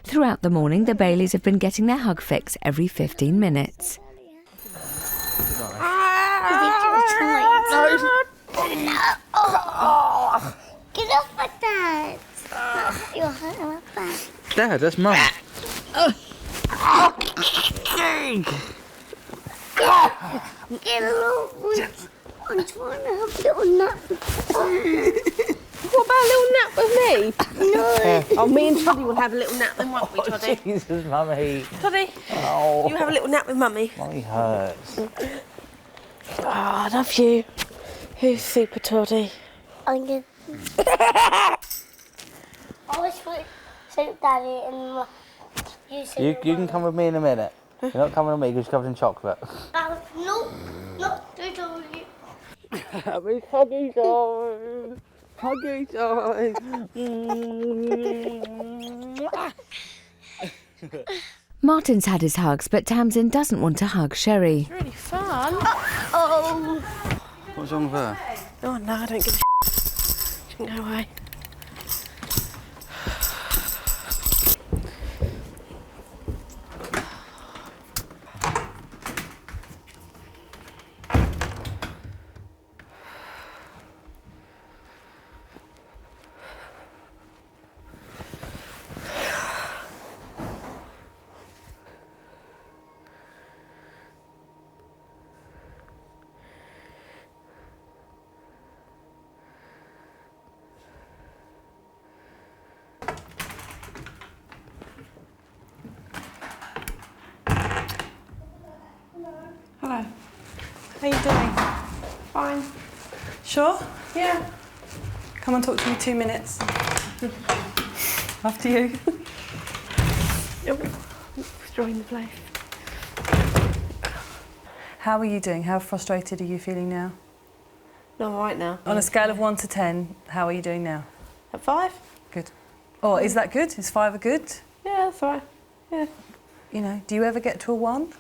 Throughout the morning, the Baileys have been getting their hug fix every 15 minutes. Get off my dad. You're hurting my back. Dad, that's Mum. Get a little. I'm trying to have a little nap. What about a little nap with me? No. Oh, me and Toddy will have a little nap then, won't we, Toddy? Jesus, Mummy. Toddy, Oh. you have a little nap with Mummy. Mummy hurts. Oh, I love you. Who's super Toddy? I'm good. I wish we soup Daddy and You can come with me in a minute. You're not coming with me because you're covered in chocolate. No, not do Daddy. Happy huggy time. Huggy time. Martin's had his hugs, but Tamsin doesn't want to hug Sherry. Really fun. Oh. What's wrong with her? Oh, no, I don't give a She can go away. Hello. How you doing? Fine. Sure? Yeah. Come and talk to me 2 minutes. After you. Destroying the place. How are you doing? How frustrated are you feeling now? No, I'm all right now. On a scale of 1 to 10, how are you doing now? At 5? Good. Oh, is that good? Is 5 a good? Yeah, that's all right. Yeah. You know, do you ever get to a 1?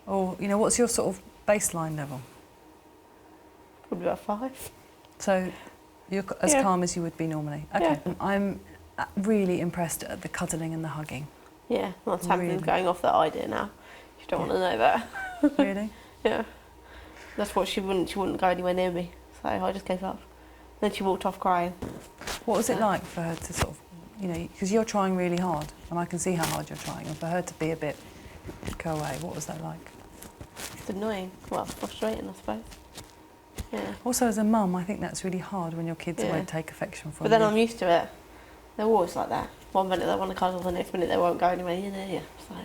Or, you know, what's your sort of baseline level? Probably about 5. So you're as Yeah. calm as you would be normally? Okay. Yeah. I'm really impressed at the cuddling and the hugging. Yeah, well, Tamsin's Really? going off that idea now. She She don't want to know that. Really? Yeah. That's what she wouldn't go anywhere near me. So I just gave up. Then she walked off crying. What was it like for her to sort of, you know, because you're trying really hard, and I can see how hard you're trying, and for her to be a bit go away, what was that like? It's annoying. Well, frustrating, I suppose. Yeah. Also, as a mum, I think that's really hard when your kids Yeah. won't take affection from But then you. I'm used to it. They're always like that. One minute they want to cuddle, the next minute they won't go anywhere near you. So.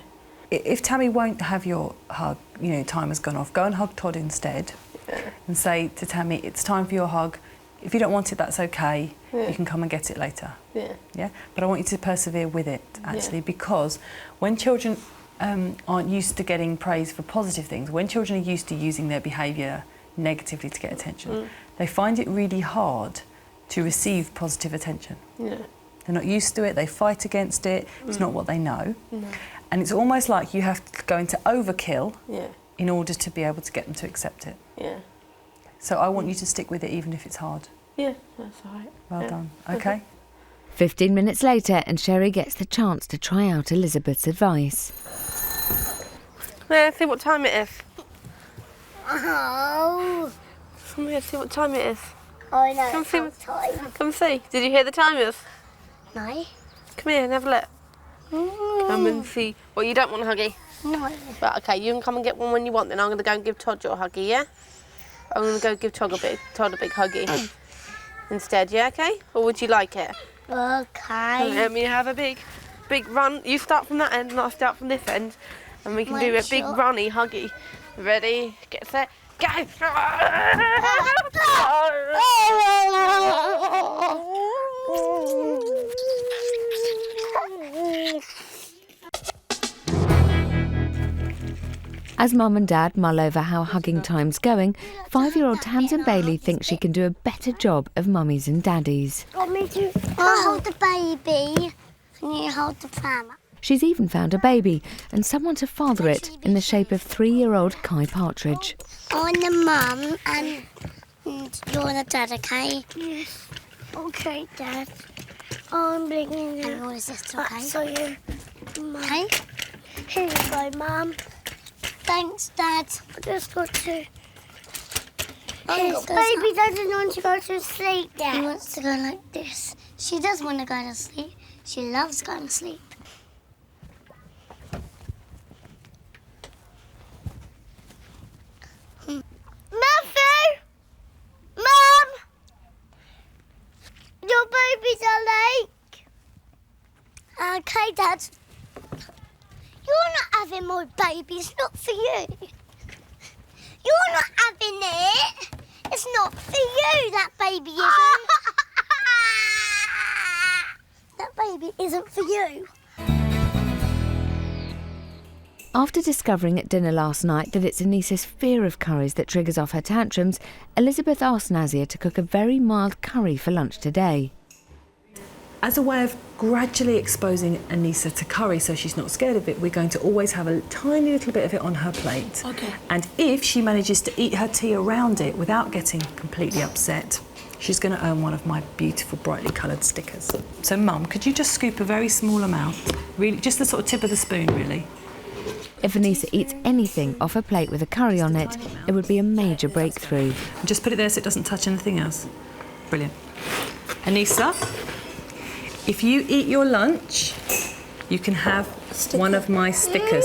If Tammy won't have your hug, you know, time has gone off, go and hug Todd instead, and say to Tammy, it's time for your hug. If you don't want it, that's okay. Yeah. You can come and get it later. Yeah. Yeah. But I want you to persevere with it, actually, because when children aren't used to getting praise for positive things, when children are used to using their behaviour negatively to get attention, they find it really hard to receive positive attention. Yeah. They're not used to it, they fight against it, it's not what they know. No. And it's almost like you have to go into overkill Yeah. in order to be able to get them to accept it. Yeah. So I want you to stick with it even if it's hard. Yeah, that's all right. Well Yeah. done. Okay? 15 minutes later and Sherry gets the chance to try out Elizabeth's advice. Yeah, see what time it is. Oh. Come here, see what time it is. I know. Come see. Time. Come see. Did you hear the time is? No. Come here and have a look. Come and see. Well, you don't want a huggy. No. But okay, you can come and get one when you want. Then I'm going to go and give Todd your huggy. Yeah. I'm going to go give Todd a big huggy instead. Yeah. Okay. Or would you like it? Okay. Let me have a big run. You start from that end and I'll start from this end, and we can do a big runny huggy. Ready? Get set. Go! As Mum and Dad mull over how hugging time's going, 5-year-old Tamsin Bailey thinks she can do a better job of mummies and daddies. Want me to hold the baby and you hold the pram? She's even found a baby and someone to father it in the shape of 3-year-old Kai Partridge. I'm the mum and you're the dad, okay? Yes. Okay, Dad. I'm bringing you. And what is this, okay? So you. Okay? Here you go, Mum. Thanks, Dad. I just got to. Baby doesn't want to go to sleep, Dad. He wants to go like this. She does want to go to sleep. She loves going to sleep. Matthew! Mum! Your babies are late. Okay, Dad. You're not having my baby. It's not for you. You're not having it. It's not for you, that baby isn't. That baby isn't for you. After discovering at dinner last night that it's Anissa's fear of curries that triggers off her tantrums, Elizabeth asked Nazia to cook a very mild curry for lunch today. As a way of gradually exposing Anissa to curry so she's not scared of it, we're going to always have a tiny little bit of it on her plate. Okay. And if she manages to eat her tea around it without getting completely upset, she's going to earn one of my beautiful brightly coloured stickers. So, Mum, could you just scoop a very small amount? Really, just the sort of tip of the spoon, really. If Anissa eats anything off her plate with a curry on it, it would be a major breakthrough. Just put it there so it doesn't touch anything else. Brilliant. Anissa, if you eat your lunch, you can have one of my stickers.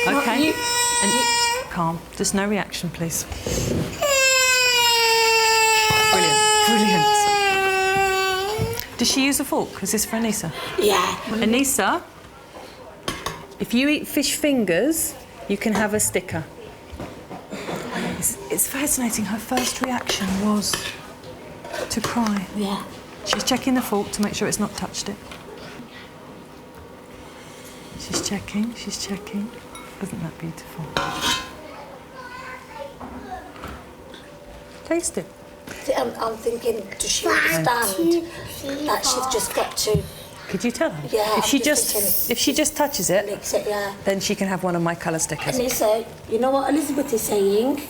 Okay? And calm. Just no reaction, please. Brilliant. Does she use a fork? Is this for Anissa? Yeah. Anissa, if you eat fish fingers, you can have a sticker. It's fascinating. Her first reaction was to cry. Yeah. She's checking the fork to make sure it's not touched it. She's checking. Isn't that beautiful? Taste it. I'm thinking, does she understand that she's just got to... Could you tell her? Yeah, If she just touches it, yeah. then she can have one of my colour stickers. And they say, you know what Elizabeth is saying?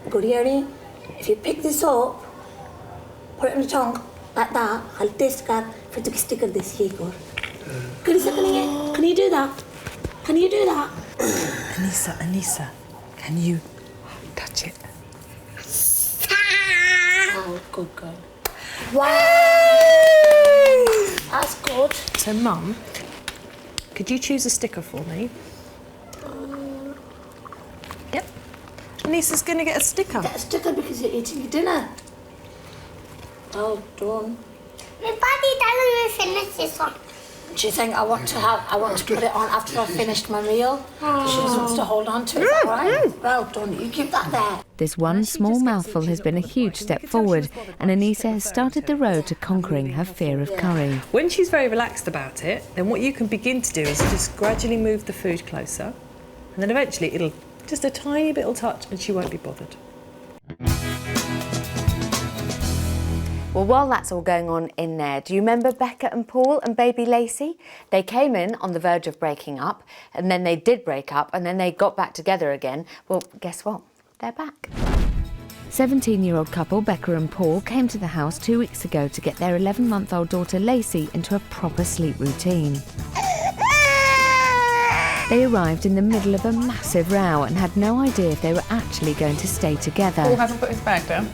Guriari, if you pick this up, put it in the tongue like that, I'll taste that for the sticker this year. Can you do that? Can you do that? Anissa, can you touch it? Oh, good girl. Wow! That's good. So, Mum, could you choose a sticker for me? Yep. Anissa's going to get a sticker. Get a sticker because you're eating your dinner. Well done. Daddy doesn't finish this one. Do you think I want to put it on after I've finished my meal? She just wants to hold on to it, is that right? Well done, you keep that there. This one small mouthful has been a huge step forward, and Anissa has started the road to conquering her fear of curry. When she's very relaxed about it, then what you can begin to do is just gradually move the food closer, and then eventually it'll just a tiny bit will touch and she won't be bothered. Well, while that's all going on in there, do you remember Becca and Paul and baby Lacey? They came in on the verge of breaking up, and then they did break up, and then they got back together again. Well, guess what? They're back. 17-year-old couple Becca and Paul came to the house 2 weeks ago to get their 11-month-old daughter Lacey into a proper sleep routine. They arrived in the middle of a massive row and had no idea if they were actually going to stay together. Paul hasn't put his bag down.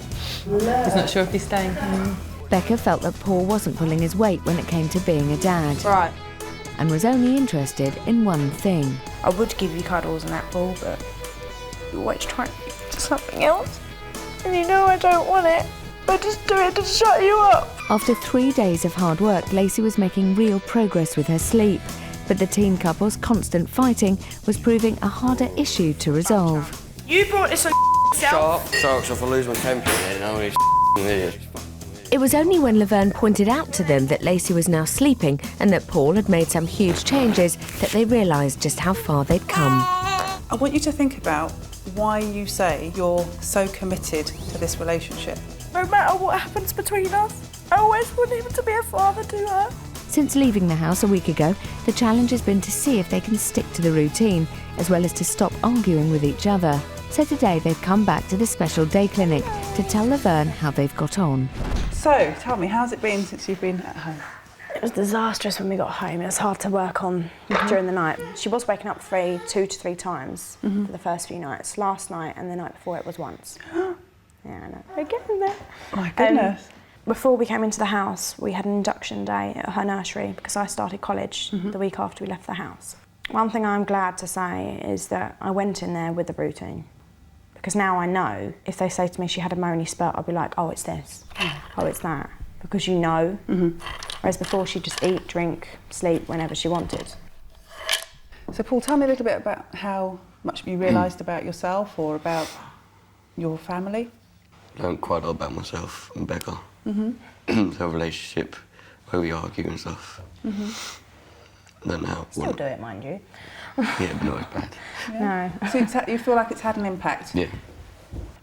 He's not sure if he's staying. Becca felt that Paul wasn't pulling his weight when it came to being a dad. Right. And was only interested in one thing. I would give you cuddles and that, Paul, but you're always trying to do something else. And you know I don't want it. I just do it to shut you up. After 3 days of hard work, Lacey was making real progress with her sleep. But the teen couple's constant fighting was proving a harder issue to resolve. You brought this on yourself. Shut up, if I lose my temper then, I'm an idiot. It was only when Laverne pointed out to them that Lacey was now sleeping and that Paul had made some huge changes that they realised just how far they'd come. I want you to think about why you say you're so committed to this relationship. No matter what happens between us, I always want him to be a father to her. Since leaving the house a week ago, the challenge has been to see if they can stick to the routine, as well as to stop arguing with each other. So today they've come back to the special day clinic to tell Laverne how they've got on. So, tell me, how's it been since you've been at home? It was disastrous when we got home. It was hard to work on during the night. She was waking up 2 to 3 times for the first few nights. Last night and the night before it was once. Yeah, I know. We're getting there. My goodness. Before we came into the house, we had an induction day at her nursery because I started college the week after we left the house. One thing I'm glad to say is that I went in there with the routine, because now I know if they say to me she had a moany spurt, I'll be like, oh, it's this, oh, it's that, because you know. Whereas before she'd just eat, drink, sleep whenever she wanted. So Paul, tell me a little bit about how much you realised about yourself or about your family. I learned quite a lot about myself and Becca. So a relationship where we argue and stuff. Then now. Still do it, mind you. Yeah, but not as bad. Yeah. No. So you feel like it's had an impact? Yeah.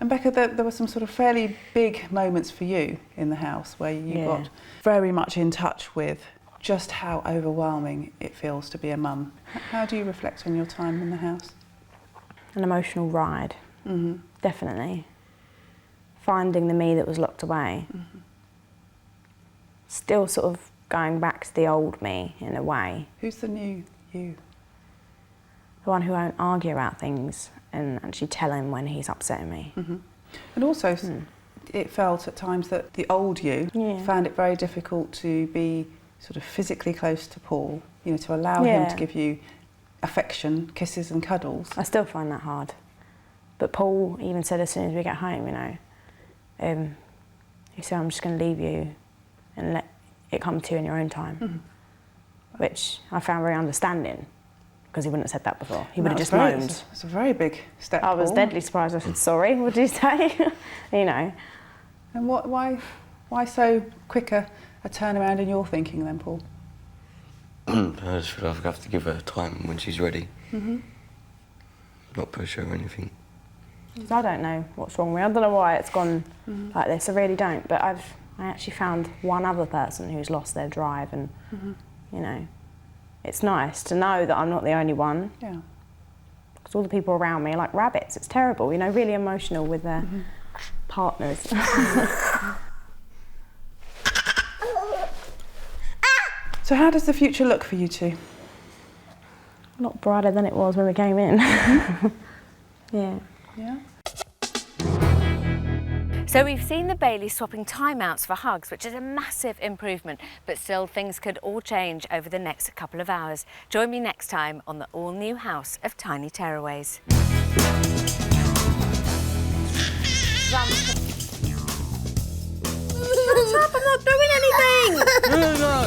And Becca, there were some sort of fairly big moments for you in the house where you got very much in touch with just how overwhelming it feels to be a mum. How do you reflect on your time in the house? An emotional ride, definitely. Finding the me that was locked away. Still sort of going back to the old me in a way. Who's the new you? The one who won't argue about things and actually tell him when he's upsetting me. And also, it felt at times that the old you found it very difficult to be sort of physically close to Paul, you know, to allow him to give you affection, kisses and cuddles. I still find that hard. But Paul even said as soon as we get home, you know, he said, I'm just going to leave you and let it come to you in your own time. Which I found very understanding, because he wouldn't have said that before. He would have just moaned. It's a very big step. I was deadly surprised. I said, sorry, what did you say? You know. And why so quick a turnaround in your thinking then, Paul? I just feel like I have to give her time when she's ready. Not push her or anything. I don't know what's wrong with me. I don't know why it's gone like this. I really don't. But I actually found one other person who's lost their drive, and you know, it's nice to know that I'm not the only one. Yeah. Because all the people around me are like rabbits. It's terrible. You know, really emotional with their partners. So how does the future look for you two? A lot brighter than it was when we came in. Yeah. Yeah. So we've seen the Baileys swapping timeouts for hugs, which is a massive improvement, but still things could all change over the next couple of hours. Join me next time on the all-new house of Tiny Tearaways. Shut up, I'm not doing anything!